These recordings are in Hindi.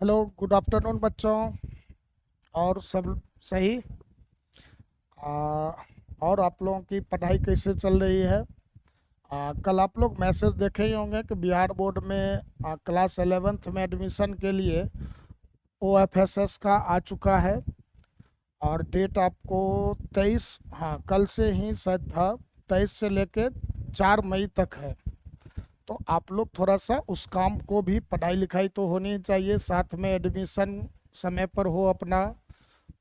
हेलो, गुड आफ्टरनून बच्चों। और सब सही? आ, और आप लोगों की पढ़ाई कैसे चल रही है? कल आप लोग मैसेज देखे ही होंगे कि बिहार बोर्ड में क्लास 11th में एडमिशन के लिए OFSS का आ चुका है। और डेट आपको 23, हाँ कल से ही शायद था, 23 से लेके 4 मई तक है। तो आप लोग थोड़ा सा उस काम को भी, पढ़ाई लिखाई तो होनी चाहिए, साथ में एडमिशन समय पर हो अपना,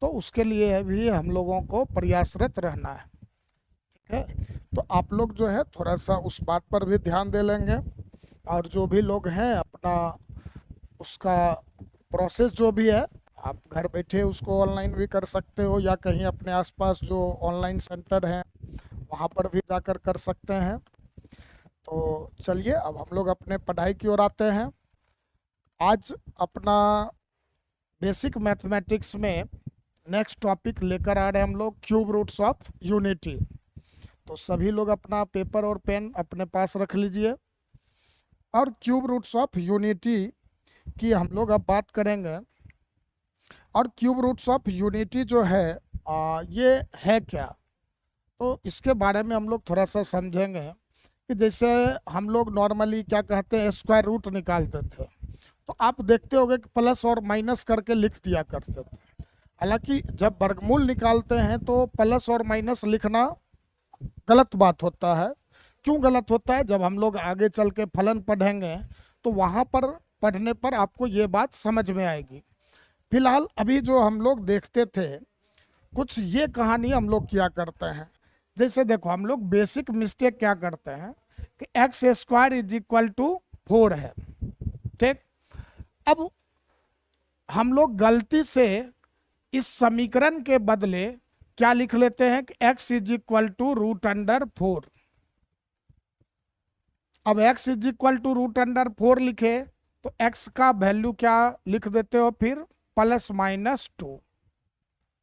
तो उसके लिए भी हम लोगों को प्रयासरत रहना है। ठीक है, तो आप लोग जो है थोड़ा सा उस बात पर भी ध्यान दे लेंगे। और जो भी लोग हैं अपना उसका प्रोसेस जो भी है, आप घर बैठे उसको ऑनलाइन भी कर सकते हो, या कहीं अपने आसपास जो ऑनलाइन सेंटर हैं वहाँ पर भी जाकर कर सकते हैं। तो चलिए अब हम लोग अपने पढ़ाई की ओर आते हैं। आज अपना बेसिक मैथमेटिक्स में नेक्स्ट टॉपिक लेकर आ रहे हैं हम लोग, क्यूब रूट्स ऑफ यूनिटी। तो सभी लोग अपना पेपर और पेन अपने पास रख लीजिए। और क्यूब रूट्स ऑफ यूनिटी की हम लोग अब बात करेंगे। और क्यूब रूट्स ऑफ यूनिटी जो है ये है क्या, तो इसके बारे में हम लोग थोड़ा सा समझेंगे। कि जैसे हम लोग नॉर्मली क्या कहते हैं, स्क्वायर रूट निकालते थे, तो आप देखते होंगे कि प्लस और माइनस करके लिख दिया करते थे। हालांकि जब वर्गमूल निकालते हैं तो प्लस और माइनस लिखना गलत बात होता है। क्यों गलत होता है, जब हम लोग आगे चल के फलन पढ़ेंगे तो वहाँ पर पढ़ने पर आपको ये बात समझ में आएगी। फिलहाल अभी जो हम लोग देखते थे, कुछ ये कहानी हम लोग किया करते हैं। जैसे देखो, हम लोग बेसिक मिस्टेक क्या करते हैं कि x square is equal to 4 है। ठीक, अब हम लोग गलती से इस समीकरण के बदले क्या लिख लेते हैं कि x इज इक्वल टू √4। अब x इज इक्वल टू √4 लिखे तो x का वैल्यू क्या लिख देते हो, फिर +-2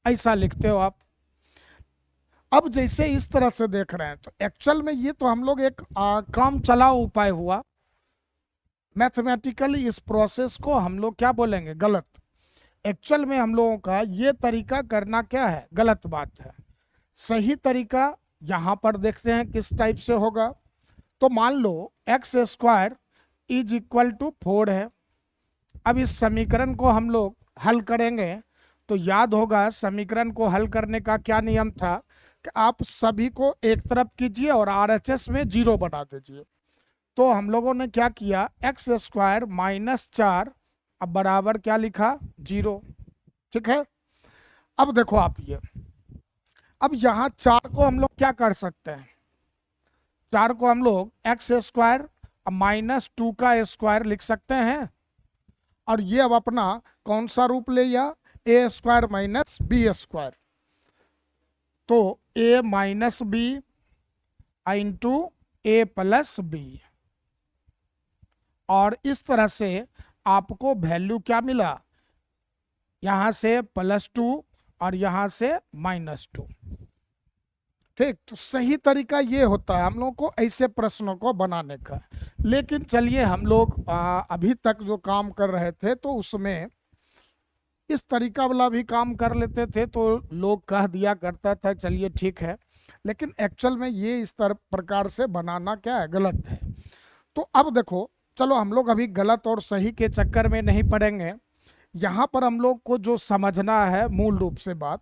ऐसा लिखते हो आप। अब जैसे इस तरह से देख रहे हैं तो एक्चुअल में ये तो हम लोग एक काम चलाओ उपाय हुआ। मैथमेटिकली इस प्रोसेस को हम लोग क्या बोलेंगे, गलत। एक्चुअल में हम लोगों का ये तरीका करना क्या है, गलत बात है। सही तरीका यहाँ पर देखते हैं किस टाइप से होगा। तो मान लो X square is equal to 4 है। अब इस समीकरण को हम लोग हल करेंगे तो याद होगा समीकरण को हल करने का क्या नियम था कि आप सभी को एक तरफ कीजिए और RHS में 0 बना दीजिए। तो हम लोगों ने क्या किया, एक्स स्क्वायर -4 अब बराबर क्या लिखा, 0। ठीक है, अब देखो आप ये, अब यहाँ 4 को हम लोग क्या कर सकते हैं, 4 को हम लोग एक्स स्क्वायर -2 का स्क्वायर लिख सकते हैं। और ये अब अपना कौन सा रूप ले लिया, a स्क्वायर -b स्क्वायर। तो a -b इंटू a+b, और इस तरह से आपको वैल्यू क्या मिला, यहां से +2 और यहां से -2। ठीक, तो सही तरीका ये होता है हम लोग को ऐसे प्रश्नों को बनाने का। लेकिन चलिए हम लोग अभी तक जो काम कर रहे थे तो उसमें इस तरीका वाला भी काम कर लेते थे, तो लोग कह दिया करता था चलिए ठीक है। लेकिन एक्चुअल में ये इस तरह प्रकार से बनाना क्या है, गलत है। तो अब देखो, चलो हम लोग अभी गलत और सही के चक्कर में नहीं पड़ेंगे। यहाँ पर हम लोग को जो समझना है मूल रूप से बात,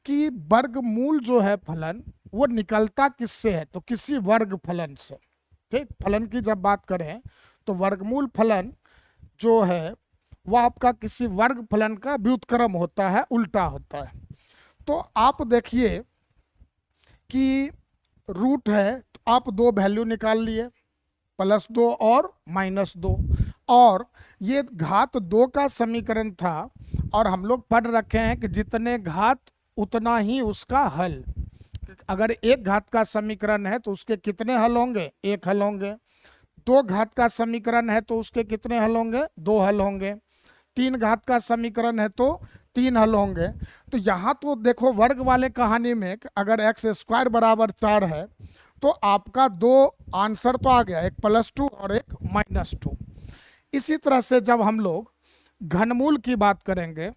कि वर्गमूल जो है फलन, वो निकलता किससे है, तो किसी वर्ग फलन से। ठीक, फलन की जब बात करें तो वर्गमूल फलन जो है वह आपका किसी वर्ग फलन का व्युत्क्रम होता है, उल्टा होता है। तो आप देखिए कि रूट है तो आप दो वैल्यू निकाल लिए, +2 और -2। और ये घात 2 का समीकरण था, और हम लोग पढ़ रखे हैं कि जितने घात उतना ही उसका हल। अगर एक घात का समीकरण है तो उसके कितने हल होंगे, एक हल होंगे। 2 घात का समीकरण है तो उसके कितने हल होंगे, 2 हल होंगे। 3 घात का समीकरण है तो 3 हल होंगे। तो यहाँ तो देखो वर्ग वाले कहानी में अगर एक्स स्क्वायर बराबर 4 है तो आपका 2 आंसर तो आ गया, एक +2 और एक -2। इसी तरह से जब हम लोग घनमूल की बात करेंगे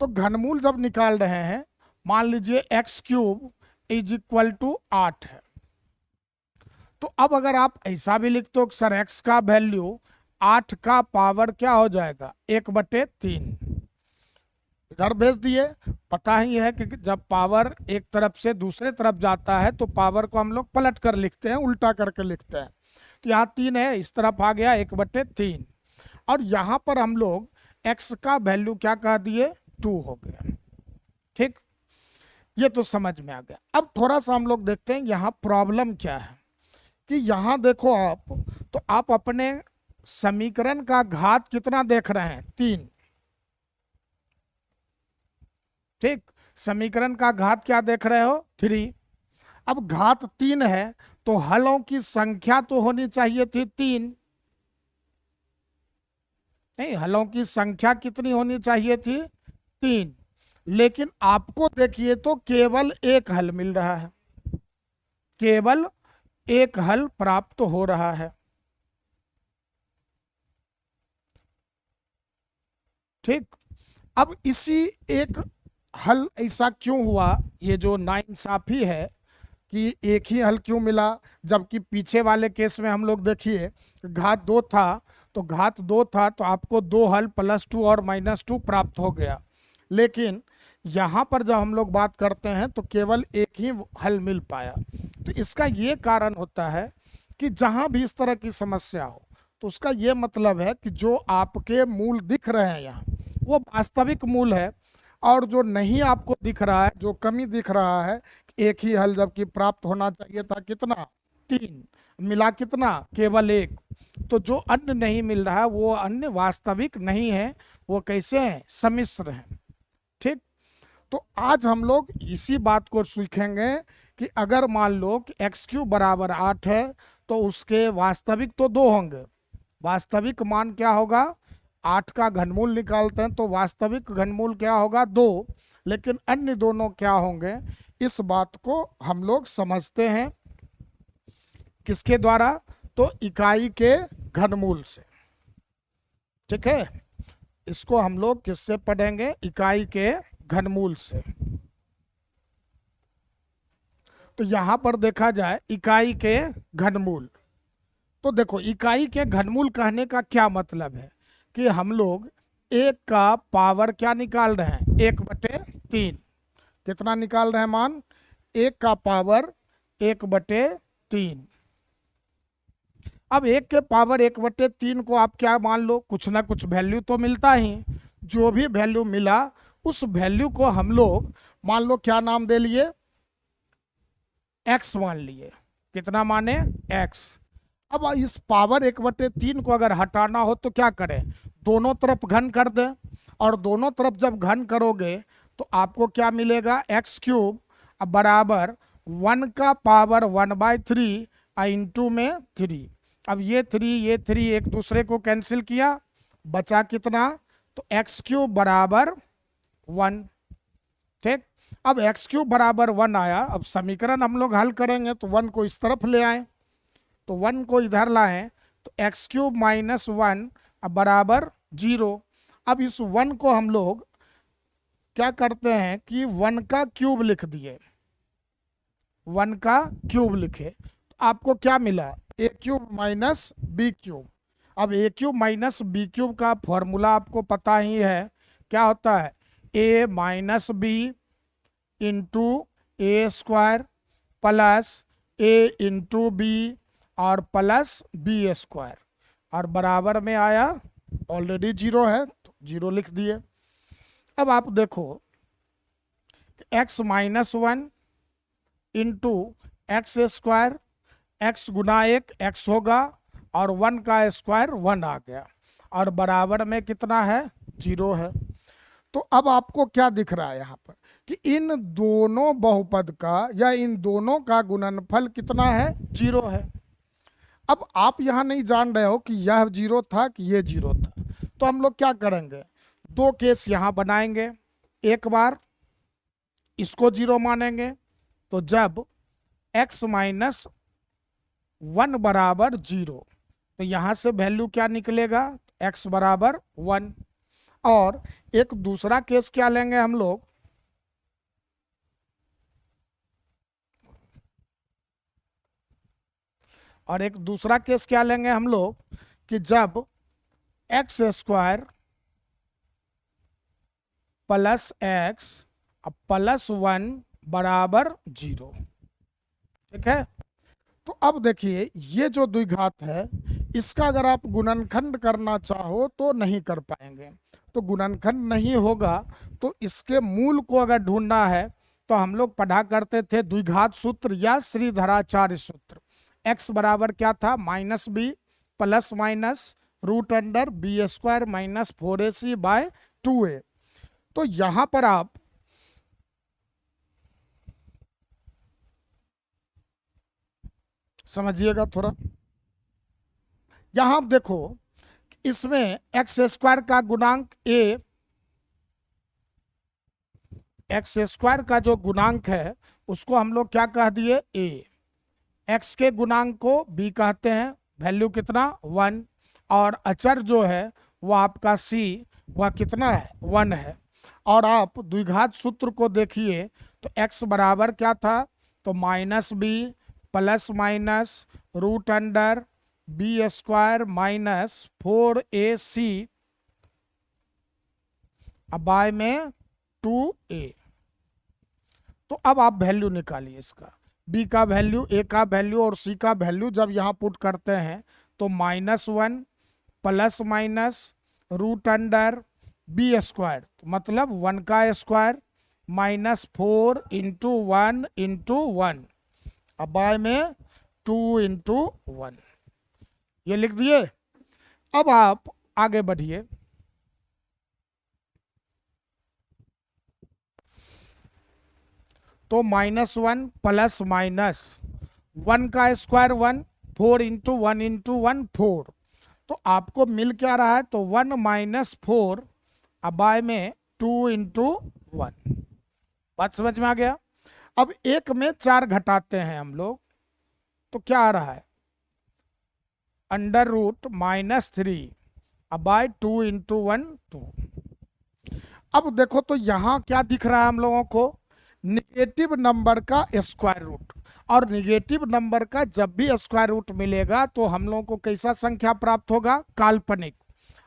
तो घनमूल जब निकाल रहे हैं, मान लीजिए x cube is equal to 8 है, तो अब अगर आप ऐसा भी लिखते हो कि सर एक्स का वैल्यू 8 का पावर क्या हो जाएगा, 1/3, इधर भेज दिए। पता ही है कि जब पावर एक तरफ से दूसरे तरफ जाता है तो पावर को हम लोग पलट कर लिखते हैं, उल्टा करके लिखते हैं। तो यहाँ 3 है, इस तरफ आ गया 1/3, और यहाँ पर हम लोग x का वैल्यू क्या कह दिए, 2 हो गया। ठीक, ये तो समझ में आ गया। अब थोड़ा सा हम लोग देखते हैं यहाँ प्रॉब्लम क्या है। कि यहाँ देखो आप, तो आप अपने समीकरण का घात कितना देख रहे हैं, 3। ठीक, समीकरण का घात क्या देख रहे हो, 3। अब घात 3 है तो हलों की संख्या तो होनी चाहिए थी 3, नहीं, हलों की संख्या कितनी होनी चाहिए थी, 3। लेकिन आपको देखिए तो केवल एक हल मिल रहा है, केवल एक हल प्राप्त हो रहा है। ठीक, अब इसी एक हल ऐसा क्यों हुआ, ये जो नाइंसाफी है कि एक ही हल क्यों मिला, जबकि पीछे वाले केस में हम लोग देखिए घात 2 था, तो घात 2 था तो आपको 2 हल +2 और -2 प्राप्त हो गया। लेकिन यहाँ पर जब हम लोग बात करते हैं तो केवल एक ही हल मिल पाया। तो इसका ये कारण होता है कि जहाँ भी इस तरह की समस्या हो तो उसका ये मतलब है कि जो आपके मूल दिख रहे हैं यहाँ वो वास्तविक मूल है, और जो नहीं आपको दिख रहा है, जो कमी दिख रहा है, एक ही हल जबकि प्राप्त होना चाहिए था कितना, 3, मिला कितना, केवल 1। तो जो अन्य नहीं मिल रहा है वो अन्य वास्तविक नहीं है, वो कैसे हैं, सम्मिश्र हैं। ठीक, तो आज हम लोग इसी बात को सीखेंगे कि अगर मान लो कि x³ बराबर 8 है तो उसके वास्तविक तो 2 होंगे, वास्तविक मान क्या होगा, 8 का घनमूल निकालते हैं तो वास्तविक घनमूल क्या होगा, 2, लेकिन अन्य दोनों क्या होंगे, इस बात को हम लोग समझते हैं किसके द्वारा, तो इकाई के घनमूल से। ठीक है, इसको हम लोग किससे पढ़ेंगे, इकाई के घनमूल से। तो यहां पर देखा जाए इकाई के घनमूल, तो देखो इकाई के घनमूल कहने का क्या मतलब है कि हम लोग एक का पावर क्या निकाल रहे हैं, 1/3। कितना निकाल रहे हैं मान, एक का पावर 1/3। अब एक के पावर 1/3 को आप क्या मान लो, कुछ ना कुछ वैल्यू तो मिलता ही, जो भी वैल्यू मिला उस वैल्यू को हम लोग मान लो क्या नाम दे लिए, x मान लिए। कितना माने, x। अब इस पावर 1/3 को अगर हटाना हो तो क्या करें, दोनों तरफ घन कर दें, और दोनों तरफ जब घन करोगे तो आपको क्या मिलेगा, x³ बराबर 1 का पावर 1/3 इंटू में 3। अब ये 3 एक दूसरे को कैंसिल किया, बचा कितना, तो x³ बराबर 1। ठीक, अब x³ बराबर 1 आया। अब समीकरण हम लोग हल करेंगे तो 1 को इस तरफ ले आए, तो 1 को इधर लाएं तो x³ - 1 बराबर 0। अब इस 1 को हम लोग क्या करते हैं कि 1 का क्यूब लिख दिए, 1 का क्यूब लिखे तो आपको क्या मिला, a³ - b³। अब a³ - b³ का फॉर्मूला आपको पता ही है, क्या होता है, a - b into a² plus a into B और प्लस b², और बराबर में आया, ऑलरेडी 0 है तो 0 लिख दिए। अब आप देखो x - 1 इंटू x², x गुना 1 x होगा, और 1 का स्क्वायर 1 आ गया, और बराबर में कितना है, 0 है। तो अब आपको क्या दिख रहा है यहाँ पर कि इन दोनों बहुपद का या इन दोनों का गुणनफल कितना है, 0 है। अब आप यहाँ नहीं जान रहे हो कि यह 0 था कि ये 0 था, तो हम लोग क्या करेंगे, 2 केस यहाँ बनाएंगे। एक बार इसको 0 मानेंगे तो जब x - 1 बराबर 0, तो यहाँ से वैल्यू क्या निकलेगा, x बराबर 1। और एक दूसरा केस क्या लेंगे हम लोग, और एक दूसरा केस क्या लेंगे हम लोग कि जब x square plus x plus 1 बराबर 0। ठीक है, तो अब देखिए ये जो द्विघात है इसका अगर आप गुणनखंड करना चाहो तो नहीं कर पाएंगे। तो गुणनखंड नहीं होगा तो इसके मूल को अगर ढूंढना है तो हम लोग पढ़ा करते थे द्विघात सूत्र या श्रीधराचार्य सूत्र। x बराबर क्या था, minus B plus minus root under B square minus 4ac by 2a। तो यहां पर आप समझिएगा थोड़ा, यहां आप देखो इसमें एक्स स्क्वायर का गुणांक a, एक्स स्क्वायर का जो गुणांक है उसको हम लोग क्या कह दिए a, एक्स के गुणांक को b कहते हैं, वैल्यू कितना 1, और अचर जो है वो आपका c वह कितना है 1 है। और आप द्विघात सूत्र को देखिए तो x बराबर क्या था, तो minus B plus minus root under B square minus 4ac by में 2a। तो अब आप वैल्यू निकालिए इसका, b का वैल्यू, a का वैल्यू और c का वैल्यू जब यहाँ पुट करते हैं तो -1 plus minus root under B square मतलब 1 का स्क्वायर माइनस 4 इंटू 1 इंटू 1 अब बाय में 2 इंटू 1, ये लिख दिए। अब आप आगे बढ़िए, तो -1 प्लस माइनस 1 का स्क्वायर 1, 4 इंटू 1 इंटू 1 4, तो आपको मिल क्या रहा है, तो 1 माइनस 4 अब बाय में 2 इंटू 1। बात समझ में आ गया। अब एक में 4 घटाते हैं हम लोग तो क्या आ रहा है, अंडर रूट -3 अब बाय 2 इंटू 1 2। अब देखो तो यहाँ क्या दिख रहा है हम लोगों को, निगेटिव नंबर का स्क्वायर रूट, और निगेटिव नंबर का जब भी स्क्वायर रूट मिलेगा तो हम लोगों को कैसा संख्या प्राप्त होगा, काल्पनिक।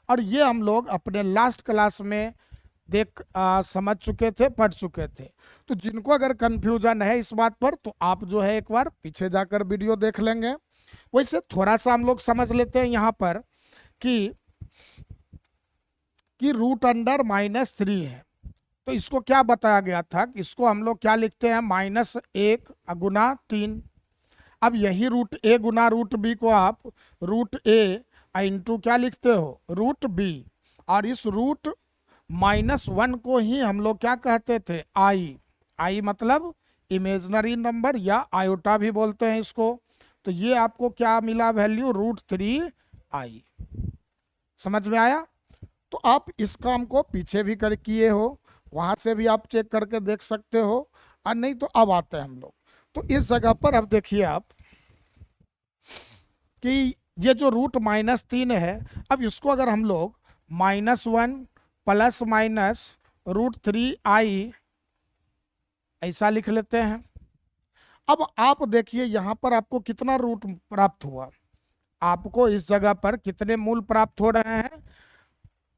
और ये हम लोग अपने लास्ट क्लास में समझ चुके थे, पढ़ चुके थे। तो जिनको अगर कंफ्यूजन है इस बात पर तो आप जो है एक बार पीछे जाकर वीडियो देख लेंगे। वैसे थोड़ा सा हम लोग समझ लेते हैं यहाँ पर कि रूट अंडर -3 है, तो इसको क्या बताया गया था कि इसको हम लोग क्या लिखते हैं, -1 गुना 3। अब यही रूट a गुना रूट b को आप रूट a इंटू क्या लिखते हो, रूट b, और इस रूट -1 को ही हम लोग क्या कहते थे, आई मतलब इमेजनरी नंबर या आयोटा भी बोलते हैं इसको। तो ये आपको क्या मिला वैल्यू, √3i। समझ में आया। तो आप इस काम को पीछे भी कर किए हो, वहां से भी आप चेक करके देख सकते हो, और नहीं तो अब आते हैं हम लोग। तो इस जगह पर अब देखिए आप कि ये जो √-3 है, अब इसको अगर हम लोग -1 प्लस माइनस √3i ऐसा लिख लेते हैं। अब आप देखिए यहाँ पर आपको कितना रूट प्राप्त हुआ, आपको इस जगह पर कितने मूल प्राप्त हो रहे हैं,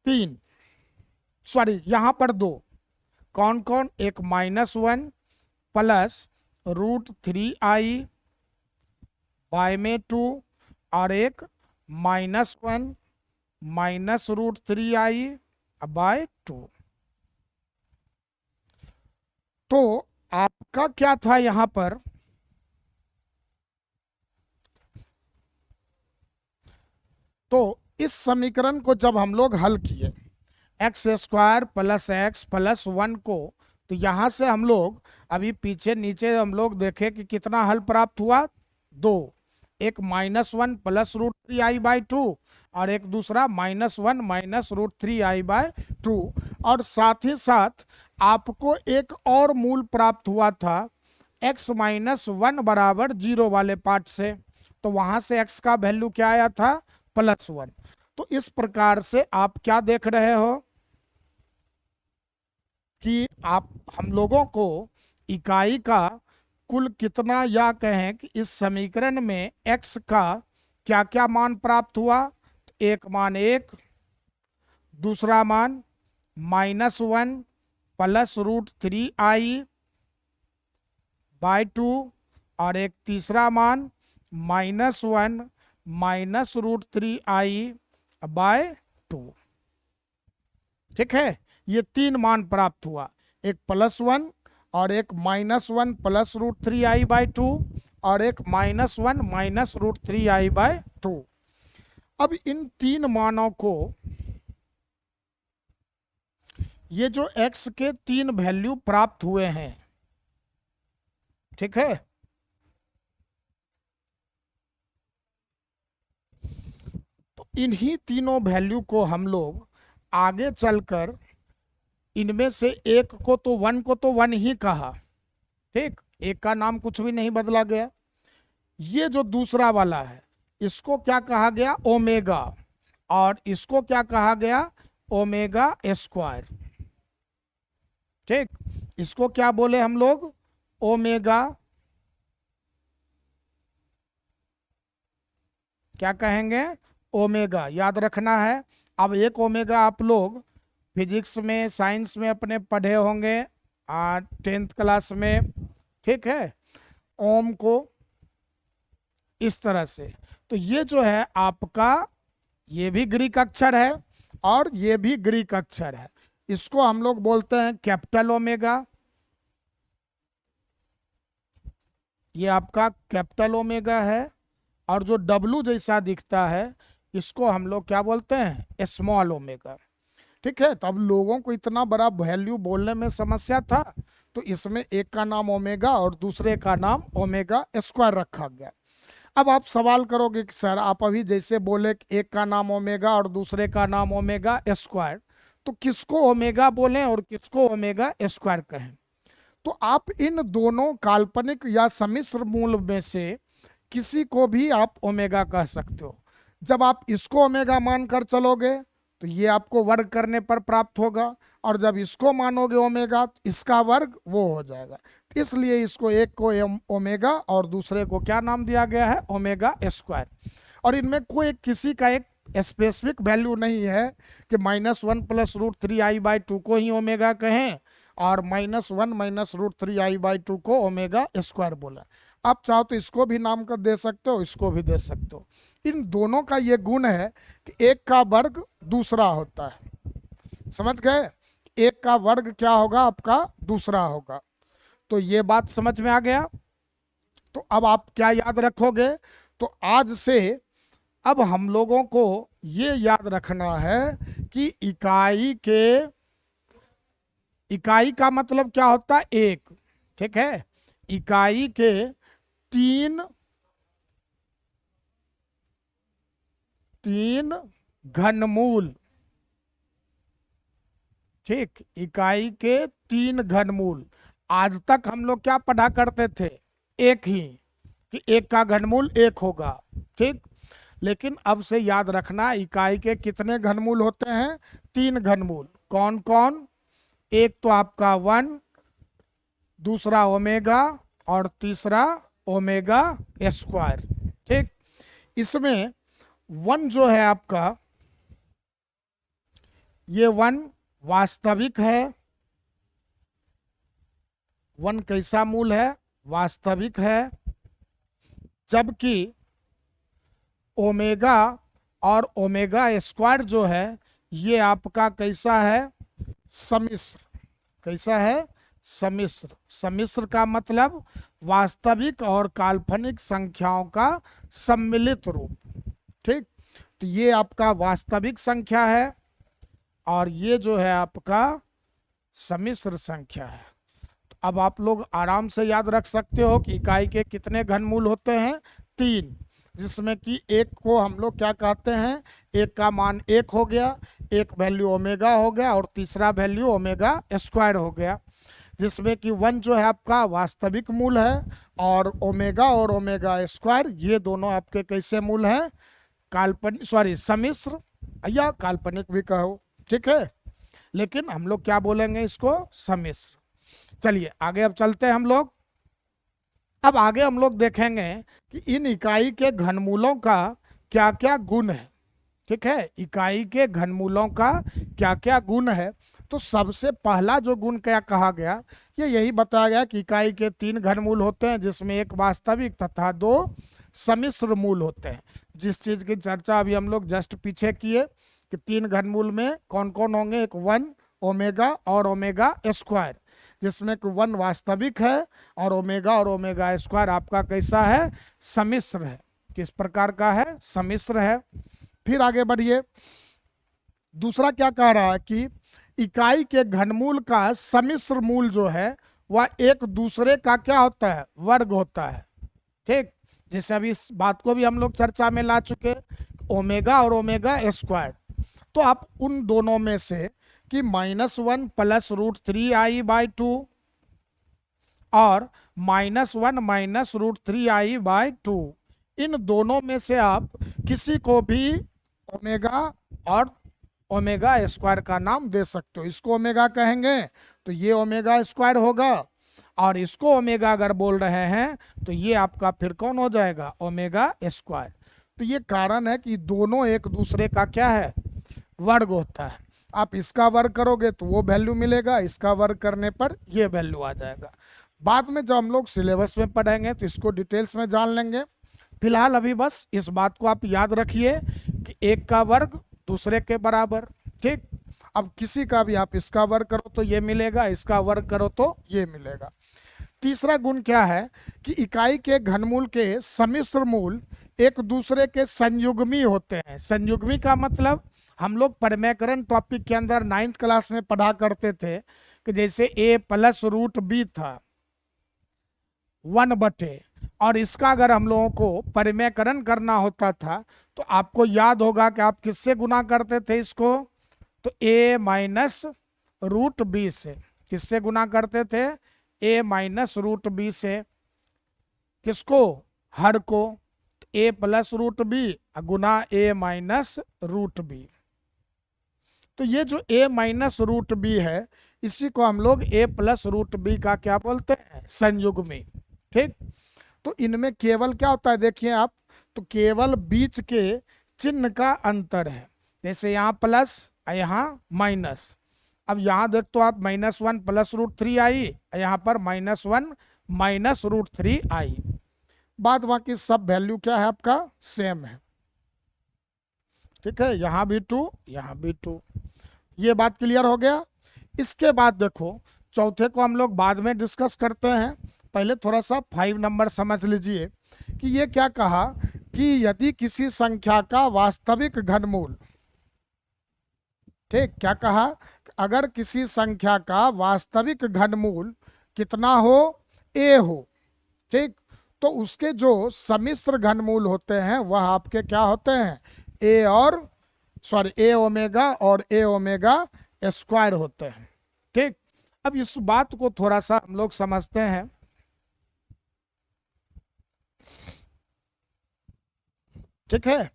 3, सॉरी यहाँ पर 2, कौन कौन, एक -1 प्लस √3i बाय में 2 और एक -1 माइनस √3i बाय 2। तो आपका क्या था यहां पर, तो इस समीकरण को जब हम लोग हल किए x² प्लस x प्लस 1 को, तो यहां से हम लोग अभी पीछे नीचे हम लोग देखे कि कितना हल प्राप्त हुआ, 2, एक -1 प्लस √3i बाय 2 और एक दूसरा -1 माइनस √3i बाय 2। और साथ ही साथ आपको एक और मूल प्राप्त हुआ था x -1 बराबर 0 वाले पार्ट से, तो वहां से x का वैल्यू क्या आया था, +1। तो इस प्रकार से आप क्या देख रहे हो कि आप हम लोगों को इकाई का कुल कितना, या कहें कि इस समीकरण में x का क्या क्या मान प्राप्त हुआ। एक मान 1, दूसरा मान -1 +√3i/2 और एक तीसरा मान -1 -√3i/2। ठीक है, ये तीन मान प्राप्त हुआ, एक +1 और एक -1 +√3i/2 और एक -1 -√3i/2। अब इन तीन मानों को, ये जो x के तीन वैल्यू प्राप्त हुए हैं, ठीक है, तो इन्हीं तीनों वैल्यू को हम लोग आगे चलकर इनमें से एक को तो 1 को तो 1 ही कहा, ठीक, एक का नाम कुछ भी नहीं बदला गया। ये जो दूसरा वाला है इसको क्या कहा गया, ओमेगा, और इसको क्या कहा गया, ओमेगा स्क्वायर। ठीक, इसको क्या बोले हम लोग, ओमेगा, क्या कहेंगे, ओमेगा, याद रखना है। अब एक ओमेगा आप लोग फिजिक्स में, साइंस में अपने पढ़े होंगे 10th क्लास में, ठीक है, ओम को इस तरह से। तो ये जो है आपका, ये भी ग्रीक अक्षर है और ये भी ग्रीक अक्षर है, इसको हम लोग बोलते हैं कैपिटल ओमेगा। ये आपका कैपिटल ओमेगा है, और जो डब्लू जैसा दिखता है इसको हम लोग क्या बोलते हैं, स्मॉल ओमेगा। ठीक है, तो अब लोगों को इतना बड़ा वैल्यू बोलने में समस्या था, तो इसमें एक का नाम ओमेगा और दूसरे का नाम ओमेगा स्क्वायर रखा गया। अब आप सवाल करोगे कि सर आप अभी जैसे बोले कि एक का नाम ओमेगा और दूसरे का नाम ओमेगा स्क्वायर, तो किसको ओमेगा बोलें और किसको ओमेगा स्क्वायर कहें। तो आप इन दोनों काल्पनिक या सम्मिश्र मूल में से किसी को भी आप ओमेगा कह सकते हो। जब आप इसको ओमेगा मानकर चलोगे तो ये आपको वर्ग करने पर प्राप्त होगा, और जब इसको मानोगे ओमेगा तो इसका वर्ग वो हो जाएगा। इसलिए इसको एक को ओमेगा और दूसरे को क्या नाम दिया गया है, ओमेगा स्क्वायर। और इनमें कोई किसी का एक स्पेसिफिक वैल्यू नहीं है कि -1 +√3i/2 को ही ओमेगा कहें और -1 -√3i/2 को ओमेगा स्क्वायर बोला। आप चाहो तो इसको भी नाम कर दे सकते हो, इसको भी दे सकते हो। इन दोनों का ये गुण है कि एक का वर्ग दूसरा होता है, समझ गए, एक का वर्ग क्या होगा, आपका दूसरा होगा। तो ये बात समझ में आ गया। तो अब आप क्या याद रखोगे, तो आज से अब हम लोगों को ये याद रखना है कि इकाई का मतलब क्या होता है, एक, ठीक है, इकाई के तीन घनमूल, ठीक, इकाई के 3 घनमूल। आज तक हम लोग क्या पढ़ा करते थे, एक ही, कि एक का घनमूल एक होगा, ठीक, लेकिन अब से याद रखना इकाई के कितने घनमूल होते हैं, 3 घनमूल। कौन कौन, एक तो आपका 1, दूसरा ओमेगा और तीसरा ओमेगा स्क्वायर। ठीक, इसमें 1 जो है आपका, ये 1 वास्तविक है। 1 कैसा मूल है, वास्तविक है। जबकि ओमेगा और ओमेगा स्क्वायर जो है ये आपका कैसा है, सम्मिश्र। कैसा है, सम्मिश्र। सम्मिश्र का मतलब वास्तविक और काल्पनिक संख्याओं का सम्मिलित रूप। ठीक, तो ये आपका वास्तविक संख्या है और ये जो है आपका सम्मिश्र संख्या है। तो अब आप लोग आराम से याद रख सकते हो कि इकाई के कितने घनमूल होते हैं, 3, जिसमें कि एक को हम लोग क्या कहते हैं, एक का मान 1 हो गया, एक वैल्यू ओमेगा हो गया और तीसरा वैल्यू ओमेगा स्क्वायर हो गया, जिसमें कि 1 जो है आपका वास्तविक मूल है और ओमेगा स्क्वायर ये दोनों आपके कैसे मूल हैं, काल्पनिक, सॉरी, सम्मिश्र या काल्पनिक भी कहो, ठीक है, लेकिन हम लोग क्या बोलेंगे इसको, सम्मिश्र। चलिए आगे अब चलते हैं हम लोग। अब आगे हम लोग देखेंगे कि इन इकाई के घनमूलों का क्या क्या गुण है, ठीक है, इकाई के घनमूलों का क्या क्या गुण है। तो सबसे पहला जो गुण क्या कहा गया, ये यही बताया गया कि इकाई के 3 घनमूल होते हैं, जिसमें एक वास्तविक तथा 2 सम्मिश्र मूल होते हैं। जिस चीज की चर्चा अभी हम लोग जस्ट पीछे किए कि 3 घनमूल में कौन कौन होंगे, एक 1 ओमेगा और ओमेगा स्क्वायर, जिसमें कि 1 वास्तविक है और ओमेगा स्क्वायर आपका कैसा है, सम्मिश्र है। किस प्रकार का है, सम्मिश्र है। फिर आगे बढ़िए, दूसरा क्या कह रहा है कि इकाई के घनमूल का सम्मिश्र मूल जो है वह एक दूसरे का क्या होता है, वर्ग होता है, ठीक। जैसे अभी इस बात को भी हम लोग चर्चा में ला चुके, ओमेगा और ओमेगा स्क्वायर। तो आप उन दोनों में से कि -1 प्लस √3i/2 और -1 -√3i/2, इन दोनों में से आप किसी को भी ओमेगा और ओमेगा स्क्वायर का नाम दे सकते हो। इसको ओमेगा कहेंगे तो ये ओमेगा स्क्वायर होगा, और इसको ओमेगा अगर बोल रहे हैं तो ये आपका फिर कौन हो जाएगा, ओमेगा स्क्वायर। तो ये कारण है कि दोनों एक दूसरे का क्या है, वर्ग होता है। आप इसका वर्ग करोगे तो वो वैल्यू मिलेगा, इसका वर्ग करने पर ये वैल्यू आ जाएगा। बाद में जब हम लोग सिलेबस में पढ़ेंगे तो इसको डिटेल्स में जान लेंगे। फिलहाल अभी बस इस बात को आप याद रखिए कि एक का वर्ग दूसरे के बराबर, ठीक। अब किसी का भी आप इसका वर्ग करो तो ये मिलेगा, इसका वर्ग करो तो ये मिलेगा। तीसरा गुण क्या है कि इकाई के घनमूल के सम्मिश्र मूल एक दूसरे के संयुग्मी होते हैं। संयुग्मी का मतलब हम लोग परिमेयकरण टॉपिक के अंदर 9th क्लास में पढ़ा करते थे कि जैसे a प्लस रूट बी था 1/, और इसका अगर हम लोगों को परिमेयकरण करना होता था तो आपको याद होगा कि आप किससे गुना करते थे इसको, तो a माइनस रूट बी से। किससे गुना करते थे, a माइनस रूट बी से। किसको, हर को। तो a प्लस रूट बी गुना a माइनस रूट बी। तो ये जो a माइनस रूट बी है इसी को हम लोग a प्लस रूट बी का क्या बोलते हैं, संयुग्मी, ठीक। तो इनमें केवल क्या होता है, देखिए आप, तो केवल बीच के चिन्ह का अंतर है। जैसे यहाँ प्लस और यहाँ माइनस। अब यहाँ देख तो आप -1 प्लस √3 आई, यहाँ पर -1 माइनस √3 आई। बाद बाकी सब वैल्यू क्या है आपका, सेम है, ठीक है। यहाँ भी 2, यहाँ भी 2। ये बात क्लियर हो गया। इसके बाद देखो चौथे को हम लोग बाद में डिस्कस करते हैं, पहले थोड़ा सा 5 नंबर समझ लीजिए कि ये क्या कहा कि यदि किसी संख्या का वास्तविक घनमूल, ठीक, क्या कहा, अगर किसी संख्या का वास्तविक घनमूल कितना हो, a हो, ठीक, तो उसके जो सम्मिश्र घनमूल होते हैं वह आपके क्या होते हैं, a ओमेगा और a ओमेगा स्क्वायर होते हैं, ठीक। अब इस बात को थोड़ा सा हम लोग समझते हैं। ठीक है,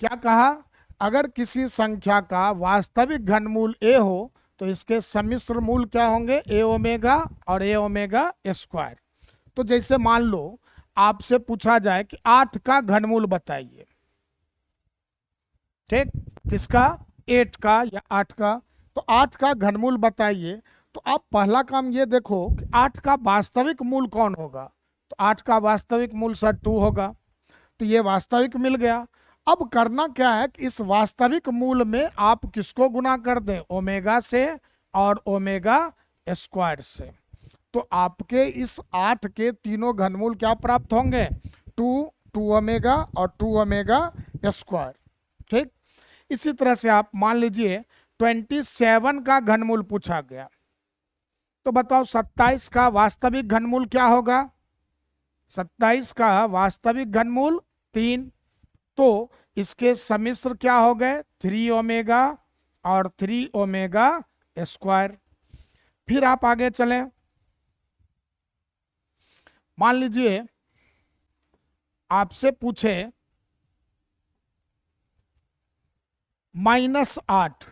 क्या कहा, अगर किसी संख्या का वास्तविक घनमूल a हो तो इसके सम्मिश्र मूल क्या होंगे, a ओमेगा और a ओमेगा स्क्वायर। तो जैसे मान लो आपसे पूछा जाए कि 8 का घनमूल बताइए, ठीक, किसका, 8 का या 8 का, तो 8 का घनमूल बताइए। तो आप पहला काम ये देखो कि 8 का वास्तविक मूल कौन होगा, तो 8 का वास्तविक मूल सर 2 होगा, तो ये वास्तविक मिल गया। अब करना क्या है कि इस वास्तविक मूल में आप किसको गुना कर दें, ओमेगा से और ओमेगा स्क्वायर से। तो आपके इस 8 के तीनों घनमूल क्या प्राप्त होंगे, 2 ओमेगा और 2 ओमेगा स्क्वायर, ठीक। इसी तरह से आप मान लीजिए 27 का घनमूल पूछा गया, तो बताओ 27 का वास्तविक घनमूल क्या होगा, 27 का वास्तविक घनमूल 3, तो इसके सम्मिश्र क्या हो गए, 3 ओमेगा और 3 ओमेगा स्क्वायर। फिर आप आगे चलें, मान लीजिए आपसे पूछे -8,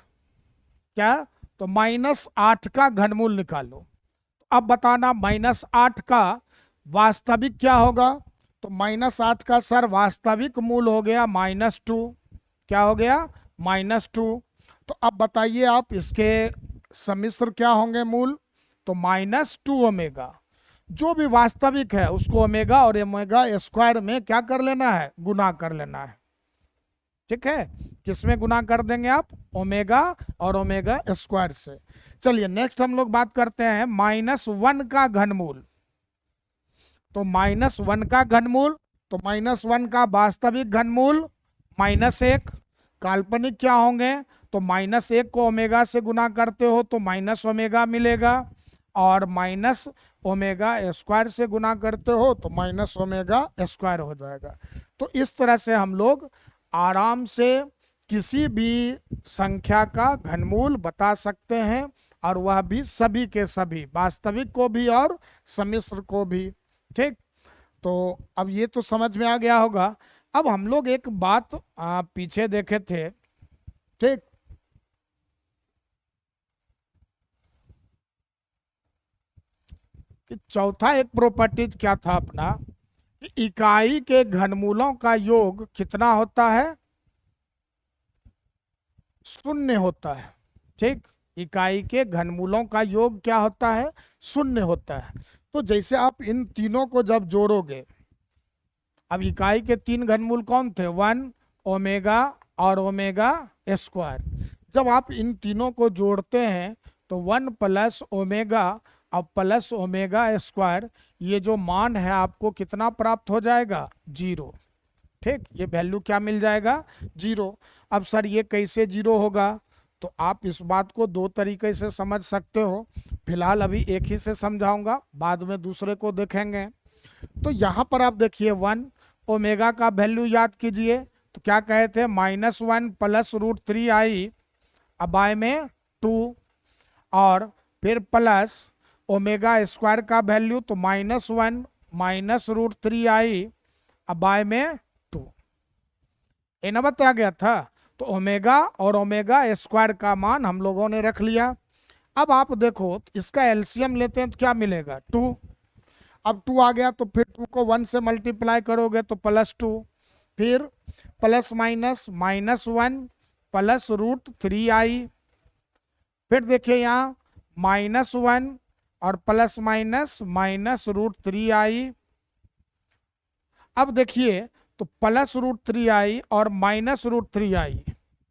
क्या? तो -8 का घनमूल निकालो। अब बताना -8 का वास्तविक क्या होगा? तो -8 का सर वास्तविक मूल हो गया -2। क्या हो गया? -2। तो अब बताइए आप इसके सम्मिश्र क्या होंगे मूल? तो -2 ओमेगा। जो भी वास्तविक है उसको ओमेगा और ओमेगा स्क्वायर में क्या कर लेना है? गुना कर लेना है। ठीक है, किसमें गुना कर देंगे आप? ओमेगा और ओमेगा स्क्वायर से। चलिए नेक्स्ट हम लोग बात करते हैं -1 का घनमूल। तो -1 का घनमूल, तो -1 का वास्तविक घनमूल -1, काल्पनिक क्या होंगे? तो -1 को ओमेगा से गुना करते हो तो माइनस ओमेगा मिलेगा, और माइनस ओमेगा स्क्वायर से गुना करते हो तो माइनस ओमेगा स्क्वायर हो जाएगा। तो इस तरह से हम लोग आराम से किसी भी संख्या का घनमूल बता सकते हैं, और वह भी सभी के सभी, वास्तविक को भी और सम्मिश्र को भी। ठीक, तो अब ये तो समझ में आ गया होगा। अब हम लोग एक बात पीछे देखे थे। ठीक, कि चौथा एक प्रॉपर्टीज क्या था अपना, कि इकाई के घनमूलों का योग कितना होता है? शून्य होता है। ठीक, इकाई के घनमूलों का योग क्या होता है? शून्य होता है। तो जैसे आप इन तीनों को जब जोड़ोगे, अब इकाई के तीन घनमूल कौन थे? 1, ओमेगा और ओमेगा स्क्वायर। जब आप इन तीनों को जोड़ते हैं तो 1 प्लस ओमेगा और प्लस ओमेगा स्क्वायर, ये जो मान है आपको कितना प्राप्त हो जाएगा? 0। ठीक, ये वैल्यू क्या मिल जाएगा? 0। अब सर ये कैसे 0 होगा? तो आप इस बात को दो तरीके से समझ सकते हो। फिलहाल अभी एक ही से समझाऊंगा, बाद में दूसरे को देखेंगे। तो यहाँ पर आप देखिए 1, ओमेगा का वैल्यू याद कीजिए। तो क्या कहे थे? -1 प्लस √3i बाय में 2, और फिर प्लस ओमेगा स्क्वायर का वैल्यू तो -1 माइनस √3i बाय में 2। ये ना बताया गया था। तो ओमेगा और ओमेगा स्क्वायर का मान हम लोगों ने रख लिया। अब आप देखो इसका एलसीएम लेते हैं तो क्या मिलेगा? 2। अब 2 आ गया तो फिर 2 को 1 से मल्टीप्लाई करोगे तो +2, फिर प्लस माइनस -1 प्लस √3i, फिर देखिए यहाँ -1 और प्लस माइनस -√3i। अब देखिए तो प्लस √3i और -√3i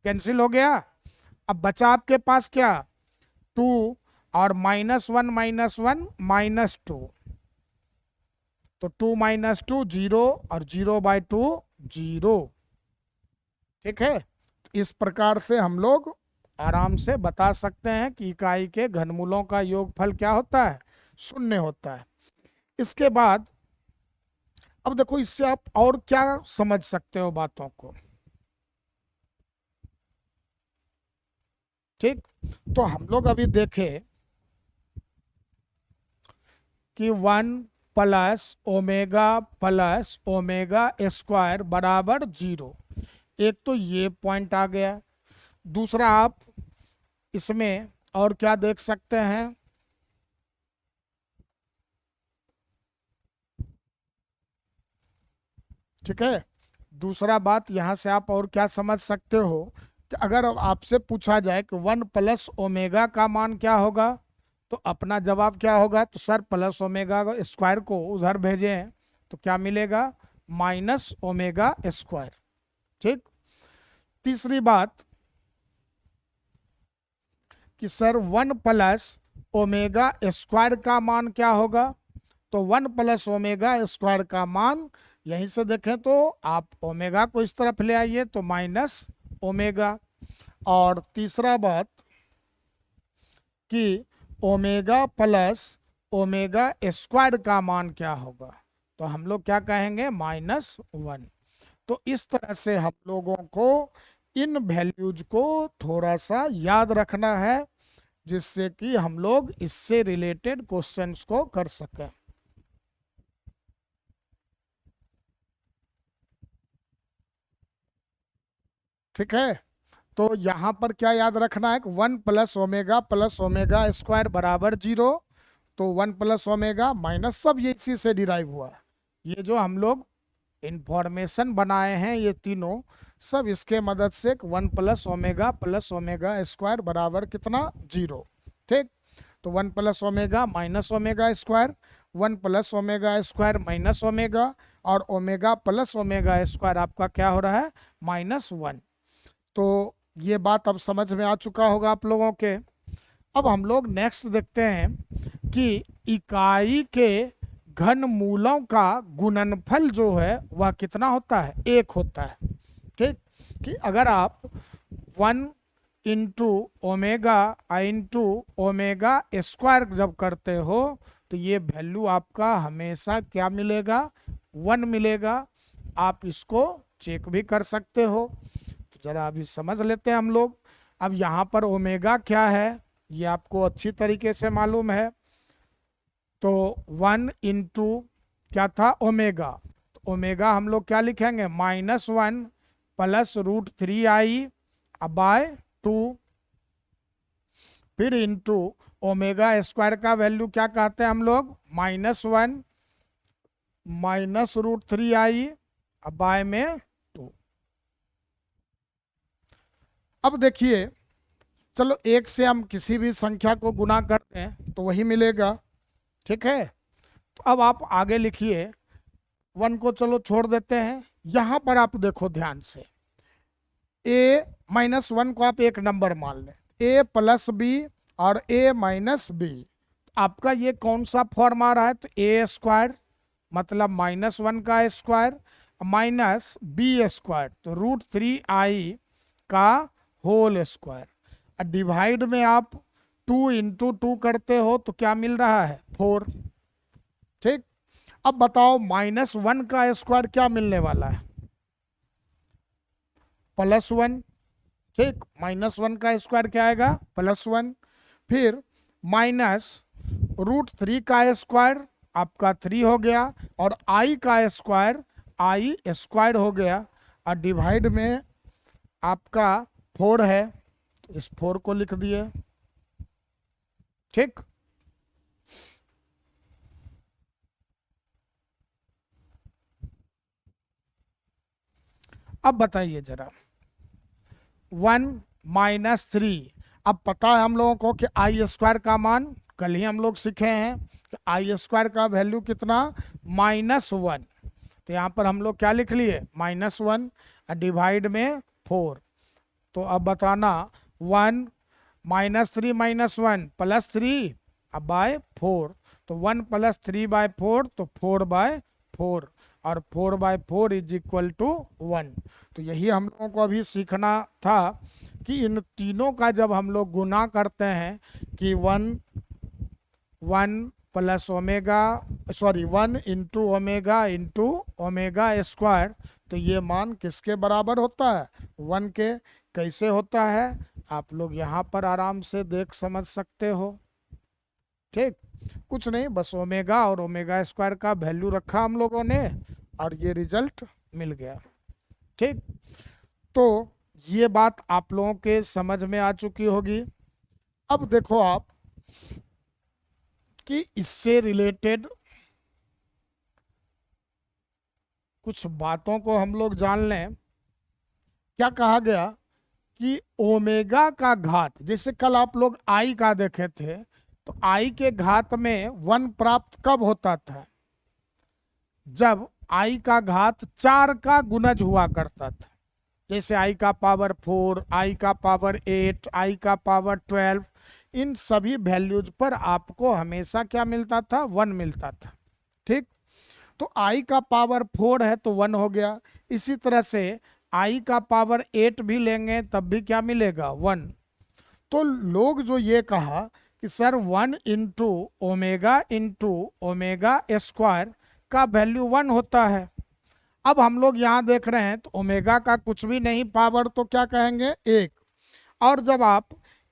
कैंसिल हो गया। अब बचा आपके पास क्या? 2 और -1 -2, तो 2 - 2 0 और 0/2 0। ठीक है, इस प्रकार से हम लोग आराम से बता सकते हैं कि इकाई के घनमूलों का योगफल क्या होता है? शून्य होता है। इसके बाद अब देखो इससे आप और क्या समझ सकते हो बातों को। ठीक, तो हम लोग अभी देखें कि 1 प्लस ओमेगा स्क्वायर बराबर 0। एक तो ये पॉइंट आ गया। दूसरा आप इसमें और क्या देख सकते हैं? ठीक है, दूसरा बात यहाँ से आप और क्या समझ सकते हो कि अगर आपसे पूछा जाए कि 1 प्लस ओमेगा का मान क्या होगा, तो अपना जवाब क्या होगा? तो सर प्लस ओमेगा स्क्वायर को उधर भेजें तो क्या मिलेगा? Minus omega square. ठीक, तीसरी बात कि सर 1 प्लस ओमेगा स्क्वायर का मान क्या होगा? तो 1 प्लस ओमेगा स्क्वायर का मान, यहीं से देखें तो आप ओमेगा को इस तरफ ले आइए तो माइनस ओमेगा। और तीसरा बात कि ओमेगा प्लस ओमेगा स्क्वायर का मान क्या होगा? तो हम लोग क्या कहेंगे? -1। तो इस तरह से हम लोगों को इन वैल्यूज को थोड़ा सा याद रखना है, जिससे कि हम लोग इससे रिलेटेड क्वेश्चंस को कर सकें। ठीक है, तो यहाँ पर क्या याद रखना है कि 1 प्लस ओमेगा स्क्वायर बराबर 0। तो 1 प्लस ओमेगा माइनस, सब ये इसी से डिराइव हुआ है। ये जो हम लोग इंफॉर्मेशन बनाए हैं ये तीनों, सब इसके मदद से 1 प्लस ओमेगा स्क्वायर बराबर कितना 0। ठीक, तो 1 plus omega minus omega square, 1 plus omega square minus omega, और ओमेगा प्लस ओमेगा स्क्वायर आपका क्या हो रहा है -1। तो ये बात अब समझ में आ चुका होगा आप लोगों के। अब हम लोग नेक्स्ट देखते हैं कि इकाई के घन मूलों का गुणनफल जो है वह कितना होता है, 1 होता है। ठीक, कि अगर आप 1 into omega into omega square जब करते हो तो ये वैल्यू आपका हमेशा क्या मिलेगा, 1 मिलेगा। आप इसको चेक भी कर सकते हो। तो जरा अभी समझ लेते हैं हम लोग। अब यहाँ पर ओमेगा क्या है ये आपको अच्छी तरीके से मालूम है। तो 1 इंटू क्या था ओमेगा, तो ओमेगा हम लोग क्या लिखेंगे -1 प्लस √3i बाय 2, फिर इंटू ओमेगा स्क्वायर का वैल्यू क्या कहते हैं हम लोग -1 माइनस √3i बाय में 2। अब देखिए, चलो 1 से हम किसी भी संख्या को गुना करते हैं तो वही मिलेगा। ठीक है, तो अब आप आगे लिखिए, 1 को चलो छोड़ देते हैं। यहाँ पर आप देखो ध्यान से, a -1 को आप एक नंबर मान लें, a प्लस बी और a माइनस बी। आपका ये कौन सा फॉर्म आ रहा है, तो a स्क्वायर मतलब -1 का स्क्वायर माइनस बी स्क्वायर, तो √3i का होल स्क्वायर। डिवाइड में आप 2 इंटू 2 करते हो तो क्या मिल रहा है 4। ठीक, अब बताओ -1 का स्क्वायर क्या मिलने वाला है, +1। ठीक, -1 का स्क्वायर क्या आएगा +1। फिर माइनस √3 का स्क्वायर आपका 3 हो गया, और i का स्क्वायर i स्क्वायर हो गया, और डिवाइड में आपका 4 है तो इस 4 को लिख दिए। ठीक, अब बताइए जरा 1 -3। अब पता है हम लोगों को कि आई स्क्वायर का मान कल ही हम लोग सीखे हैं कि आई स्क्वायर का वैल्यू कितना -1। तो यहाँ पर हम लोग क्या लिख लिए -1 डिवाइड में 4। तो अब बताना 1 -3 -1 +3 अब बाय 4, तो 1 + 3 बाय 4 तो 4 बाय 4, और 4 बाय 4 इज इक्वल टू 1। तो यही हम लोगों को अभी सीखना था कि इन तीनों का जब हम लोग गुना करते हैं कि 1 plus omega 1 into omega square, तो ये मान किसके बराबर होता है 1 के। कैसे होता है आप लोग यहाँ पर आराम से देख समझ सकते हो। ठीक, कुछ नहीं, बस ओमेगा और ओमेगा स्क्वायर का वैल्यू रखा हम लोगों ने और ये रिजल्ट मिल गया। ठीक, तो ये बात आप लोगों के समझ में आ चुकी होगी। अब देखो आप कि इससे रिलेटेड कुछ बातों को हम लोग जान लें। क्या कहा गया कि ओमेगा का घात, जैसे कल आप लोग आई का देखे थे, तो आई के घात में 1 प्राप्त कब होता था, जब आई का घात 4 का गुणज हुआ करता था। जैसे आई का पावर 4, आई का पावर 8, आई का पावर 12, इन सभी वैल्यूज पर आपको हमेशा क्या मिलता था 1 मिलता था। ठीक, तो आई का पावर 4 है तो 1 हो गया। इसी तरह से आई का पावर 8 भी लेंगे तब भी क्या मिलेगा 1। तो लोग जो ये कहा कि सर 1 इंटू ओमेगा स्क्वायर का वैल्यू 1 होता है। अब हम लोग यहाँ देख रहे हैं तो ओमेगा का कुछ भी नहीं, पावर तो क्या कहेंगे 1। और जब आप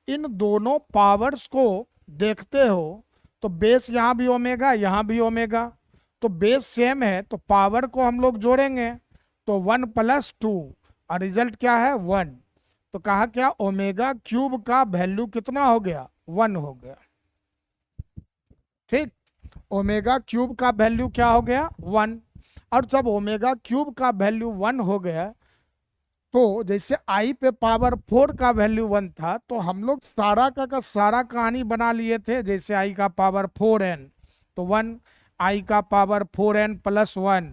इन दोनों पावर्स को देखते हो तो बेस यहाँ भी ओमेगा यहाँ भी ओमेगा, तो बेस सेम है तो पावर को हम लोग जोड़ेंगे तो 1 + 2 और रिजल्ट क्या है 1। तो कहा क्या, ओमेगा क्यूब का वैल्यू कितना हो गया, 1 हो गया। ठीक, ओमेगा क्यूब का वैल्यू क्या हो गया, 1। और जब ओमेगा क्यूब का वैल्यू 1 हो गया, तो जैसे आई पे पावर 4 का वैल्यू 1 था, तो हम लोग सारा का सारा कहानी बना लिए थे। जैसे आई का पावर 4n तो 1, आई का पावर 4n प्लस 1,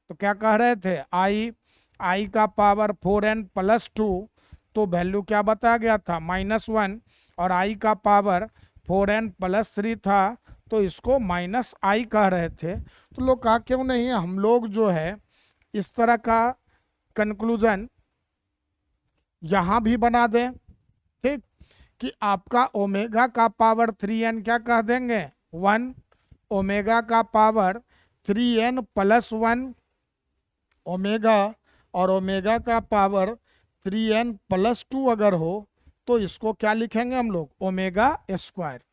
तो क्या कह रहे थे, आई का पावर 4n प्लस 2, तो वैल्यू क्या बताया गया था, -1। और आई का पावर 4n प्लस 3 था, तो इसको माइनस आई कह रहे थे। तो लोग कहा क्यों नहीं हम लोग जो है इस तरह का कंक्लूजन यहाँ भी बना दें। ठीक, कि आपका ओमेगा का पावर 3n क्या कह देंगे, 1, ओमेगा का पावर 3n प्लस 1 ओमेगा, और ओमेगा का पावर 3n प्लस 2 अगर हो तो इसको क्या लिखेंगे हम लोग, ओमेगा स्क्वायर।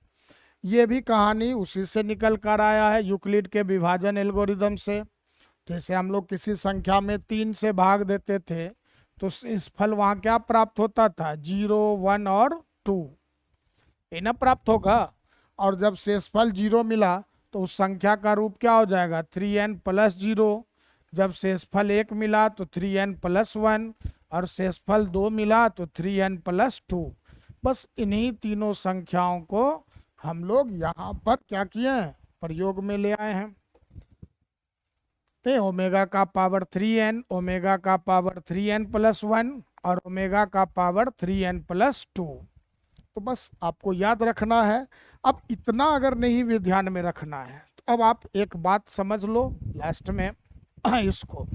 ये भी कहानी उसी से निकल कर आया है, यूक्लिड के विभाजन एल्गोरिदम से। जैसे हम लोग किसी संख्या में 3 से भाग देते थे, तो इस फल वहाँ क्या प्राप्त होता था, 0, 1 और 2, ये ना प्राप्त होगा। और जब शेषफल 0 मिला, तो उस संख्या का रूप क्या हो जाएगा, 3n प्लस 0। जब शेषफल 1 मिला तो 3n प्लस 1, और शेषफल 2 मिला तो 3n प्लस 2। बस इन्हीं तीनों संख्याओं को हम लोग यहाँ पर क्या किए हैं, प्रयोग में ले आए हैं। ओमेगा का पावर 3n, ओमेगा का पावर 3n प्लस 1, और ओमेगा का पावर 3n प्लस 2। तो बस आपको याद रखना है। अब इतना अगर नहीं भी ध्यान में रखना है, तो अब आप एक बात समझ लो लास्ट में इसको,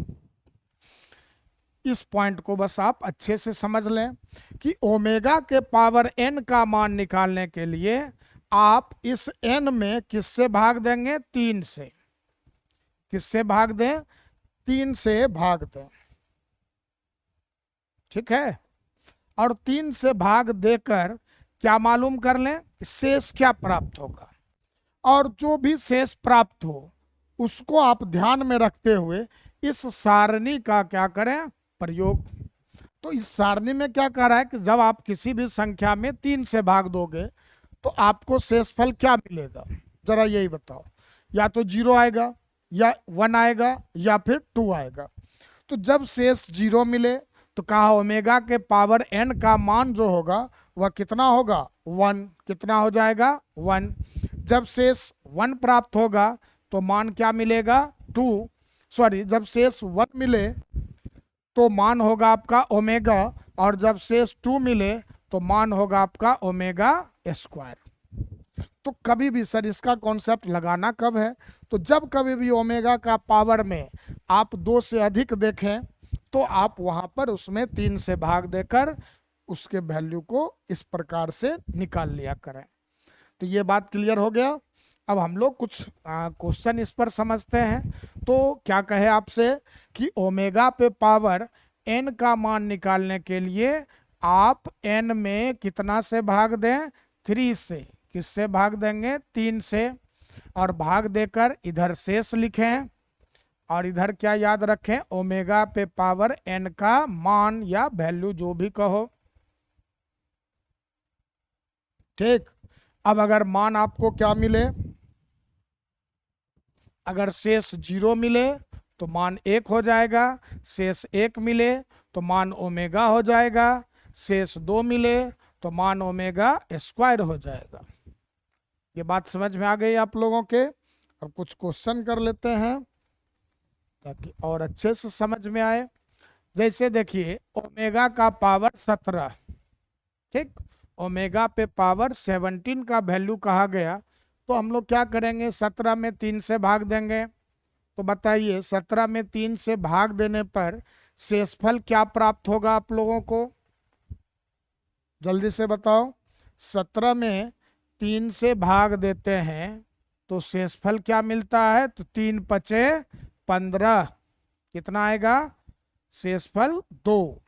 इस पॉइंट को बस आप अच्छे से समझ लें कि ओमेगा के पावर n का मान निकालने के लिए आप इस n में किससे भाग देंगे, 3 से। किससे भाग दें, 3 से भाग दें। ठीक है, और 3 से भाग देकर क्या मालूम कर लें, शेष क्या प्राप्त होगा। और जो भी शेष प्राप्त हो उसको आप ध्यान में रखते हुए इस सारणी का क्या करें, प्रयोग। तो इस सारणी में क्या कह रहा है कि जब आप किसी भी संख्या में 3 से भाग दोगे तो आपको शेषफल क्या मिलेगा, जरा यही बताओ। या तो 0 आएगा, या 1 आएगा, या फिर 2 आएगा। तो जब शेष 0 मिले तो कहा ओमेगा के पावर n का मान जो होगा वह कितना होगा, 1। कितना हो जाएगा, 1। जब शेष 1 प्राप्त होगा तो मान क्या मिलेगा, 2। सॉरी, जब शेष 1 मिले तो मान होगा आपका ओमेगा, और जब शेष 2 मिले तो मान होगा आपका ओमेगा स्क्वायर। तो कभी भी सर इसका कॉन्सेप्ट लगाना कब है, तो जब कभी भी ओमेगा का पावर में आप 2 से अधिक देखें तो आप वहां पर उसमें 3 से भाग देकर उसके वैल्यू को इस प्रकार से निकाल लिया करें। तो ये बात क्लियर हो गया। अब हम लोग कुछ क्वेश्चन इस पर समझते हैं। तो क्या कहे आपसे कि ओमेगा पे पावर n का मान निकालने के लिए आप n में कितना से भाग दें, 3 से। किससे भाग देंगे, 3 से। और भाग देकर इधर शेष लिखें, और इधर क्या याद रखें, ओमेगा पे पावर n का मान या वैल्यू जो भी कहो। ठीक, अब अगर मान आपको क्या मिले, अगर शेष 0 मिले तो मान 1 हो जाएगा, शेष 1 मिले तो मान ओमेगा हो जाएगा, शेष 2 मिले तो मान ओमेगा स्क्वायर हो जाएगा। ये बात समझ में आ गई आप लोगों के। अब कुछ क्वेश्चन कर लेते हैं ताकि और अच्छे से समझ में आए। जैसे देखिए ओमेगा का पावर 17, ठीक, ओमेगा पे पावर 17 का वैल्यू कहा गया, तो हम लोग क्या करेंगे, 17 में 3 से भाग देंगे। तो बताइए 17 में 3 से भाग देने पर शेषफल क्या प्राप्त होगा आप लोगों को, जल्दी से बताओ। 17 में 3 से भाग देते हैं तो शेषफल क्या मिलता है, तो 3 पचे 15, कितना आएगा, शेषफल 2।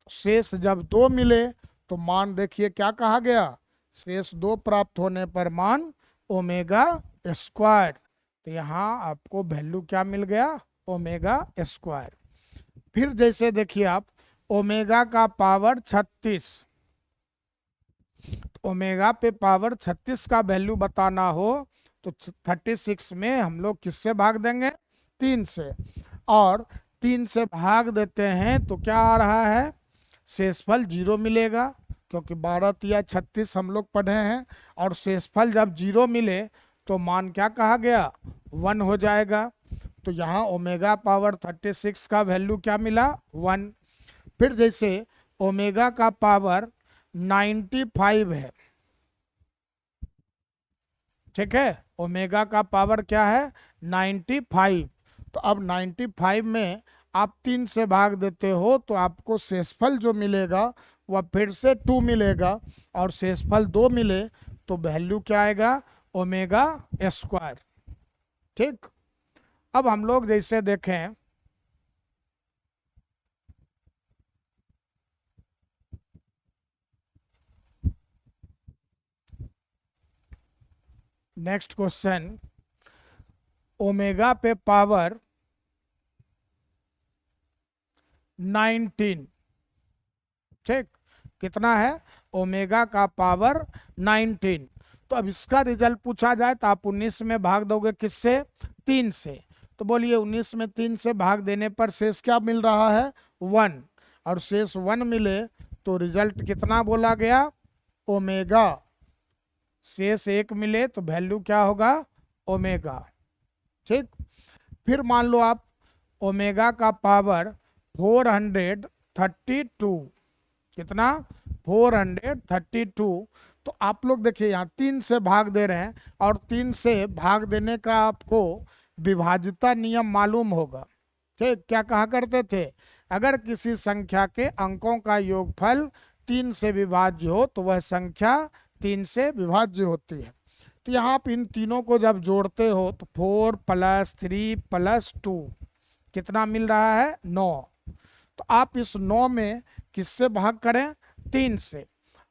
शेष जब 2 मिले तो मान देखिए क्या कहा गया, शेष 2 प्राप्त होने पर मान ओमेगा स्क्वायर। तो यहाँ आपको वैल्यू क्या मिल गया, ओमेगा स्क्वायर। फिर जैसे देखिए आप ओमेगा का पावर 36, ओमेगा पे पावर 36 का वैल्यू बताना हो तो 36 में हम लोग किससे भाग देंगे? 3 से। और 3 से भाग देते हैं तो क्या आ रहा है? शेषफल 0 मिलेगा, क्योंकि 12 तिया 36 हम लोग पढ़े हैं। और शेषफल जब 0 मिले तो मान क्या कहा गया? 1 हो जाएगा। तो यहाँ ओमेगा पावर 36 का वैल्यू क्या मिला? 1। फिर जैसे ओमेगा का पावर 95 है, ठीक है, ओमेगा का पावर क्या है? 95। तो अब 95 में आप 3 से भाग देते हो तो आपको शेषफल जो मिलेगा वह फिर से 2 मिलेगा, और शेषफल 2 मिले तो वैल्यू क्या आएगा? Omega square. ठीक। अब हम लोग जैसे देखें, नेक्स्ट क्वेश्चन, ओमेगा पे पावर 19, ठीक, कितना है? ओमेगा का पावर 19। तो अब इसका रिजल्ट पूछा जाए तो आप 19 में भाग दोगे किससे? 3 से। तो बोलिए 19 में 3 से भाग देने पर शेष क्या मिल रहा है? 1। और शेष 1 मिले तो रिजल्ट कितना बोला गया? ओमेगा। शेष 1 मिले तो वैल्यू क्या होगा? ओमेगा। ठीक। फिर मान लो आप ओमेगा का पावर 432, कितना? 432। तो आप लोग देखिए यहाँ 3 से भाग दे रहे हैं, और 3 से भाग देने का आपको विभाज्यता नियम मालूम होगा। ठीक। क्या कहा करते थे? अगर किसी संख्या के अंकों का योगफल 3 से विभाज्य हो तो वह संख्या 3 से विभाज्य होती है। तो यहाँ आप इन तीनों को जब जोड़ते हो तो 4 + 3 + 2 कितना मिल रहा है? 9। तो आप इस 9 में किससे भाग करें? 3 से।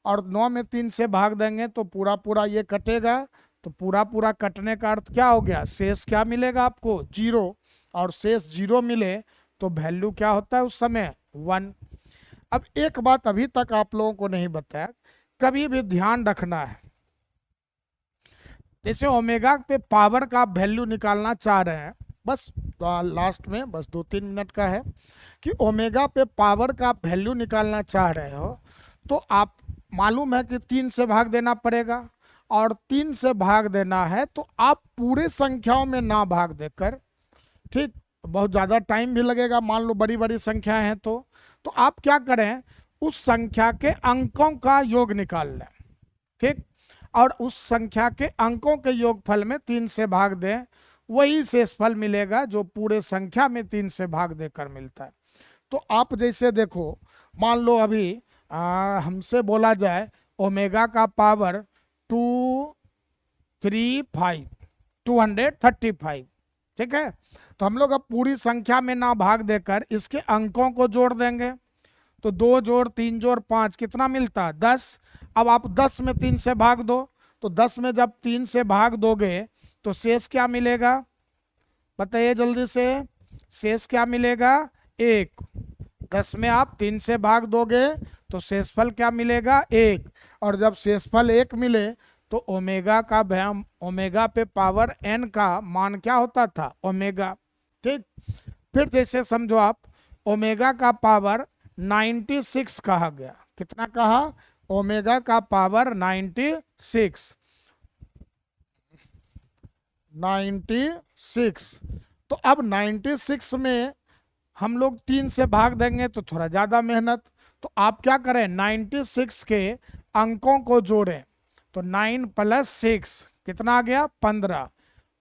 और 9 में 3 से भाग देंगे तो पूरा पूरा ये कटेगा, तो पूरा पूरा कटने का अर्थ क्या हो गया? शेष क्या मिलेगा आपको? 0। और शेष 0 मिले तो वैल्यू क्या होता है उस समय? 1। अब एक बात अभी तक आप लोगों को नहीं बताया, कभी भी ध्यान रखना है, जैसे ओमेगा पे पावर का वैल्यू निकालना चाह रहे हैं, बस लास्ट में बस 2-3 मिनट का है, कि ओमेगा पे पावर का वैल्यू निकालना चाह रहे हो तो आप मालूम है कि 3 से भाग देना पड़ेगा, और 3 से भाग देना है तो आप पूरे संख्याओं में ना भाग देकर, ठीक, बहुत ज़्यादा टाइम भी लगेगा, मान लो बड़ी बड़ी संख्याएं हैं तो आप क्या करें? उस संख्या के अंकों का योग निकाल लें, ठीक, और उस संख्या के अंकों के योगफल में 3 से भाग दें, वही शेषफल मिलेगा जो पूरे संख्या में 3 से भाग देकर मिलता है। तो आप जैसे देखो, मान लो अभी हमसे बोला जाए ओमेगा का पावर 235, ठीक है, तो हम लोग अब पूरी संख्या में ना भाग देकर इसके अंकों को जोड़ देंगे, तो 2 जोड़ 3 जोड़ 5 कितना मिलता? 10। अब आप 10 में 3 से भाग दो, तो 10 में जब 3 से भाग दोगे तो शेष क्या मिलेगा? बताइए जल्दी से, शेष क्या मिलेगा? 1। 10 में आप 3 से भाग दोगे तो शेषफल क्या मिलेगा? 1। और जब शेषफल 1 मिले तो ओमेगा का ओमेगा पे पावर n का मान क्या होता था? ओमेगा। ठीक। फिर जैसे समझो आप ओमेगा का पावर 96 कहा गया, कितना कहा? ओमेगा का पावर 96। तो अब 96 में हम लोग 3 से भाग देंगे तो थोड़ा ज़्यादा मेहनत, तो आप क्या करें? 96 के अंकों को जोड़ें, तो 9 + 6 कितना आ गया? 15।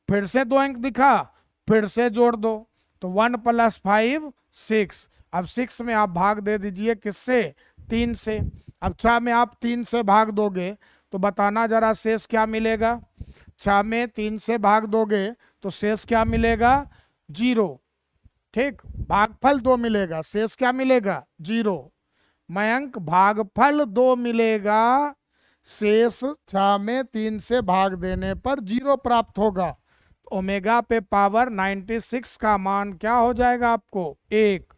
फिर से 2 अंक दिखा, फिर से जोड़ दो, तो 1 + 5 6। अब 6 में आप भाग दे दीजिए किससे? 3 से। अब 6 में आप 3 से भाग दोगे तो बताना जरा शेष क्या मिलेगा? 6 में 3 से भाग दोगे तो शेष क्या मिलेगा? 0। ठीक। भागफल 2 मिलेगा, शेष क्या मिलेगा? 0। मयंक, भागफल 2 मिलेगा, शेष 6 में 3 से भाग देने पर 0 प्राप्त होगा। ओमेगा पे पावर 96 का मान क्या हो जाएगा आपको? 1।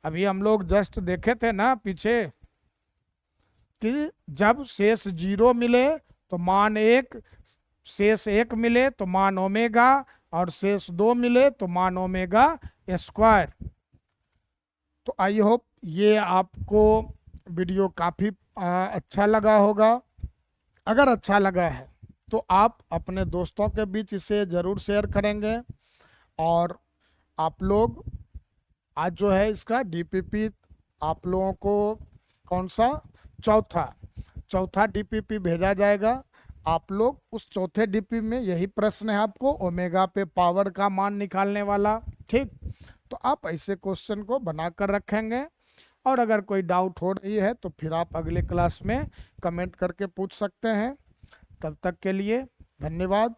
अभी हम लोग जस्ट देखे थे ना पीछे कि जब शेष 0 मिले तो मान 1, शेष 1 मिले तो मान ओमेगा, और शेष 2 मिले तो मान ओमेगा स्क्वायर। तो आई होप ये आपको वीडियो काफ़ी अच्छा लगा होगा। अगर अच्छा लगा है तो आप अपने दोस्तों के बीच इसे ज़रूर शेयर करेंगे। और आप लोग आज जो है इसका डीपीपी आप लोगों को कौन सा चौथा डीपीपी भेजा जाएगा। आप लोग उस चौथे डीपी में यही प्रश्न है आपको ओमेगा पे पावर का मान निकालने वाला, ठीक। तो आप ऐसे क्वेश्चन को बनाकर रखेंगे, और अगर कोई डाउट हो रही है तो फिर आप अगले क्लास में कमेंट करके पूछ सकते हैं। तब तक के लिए धन्यवाद।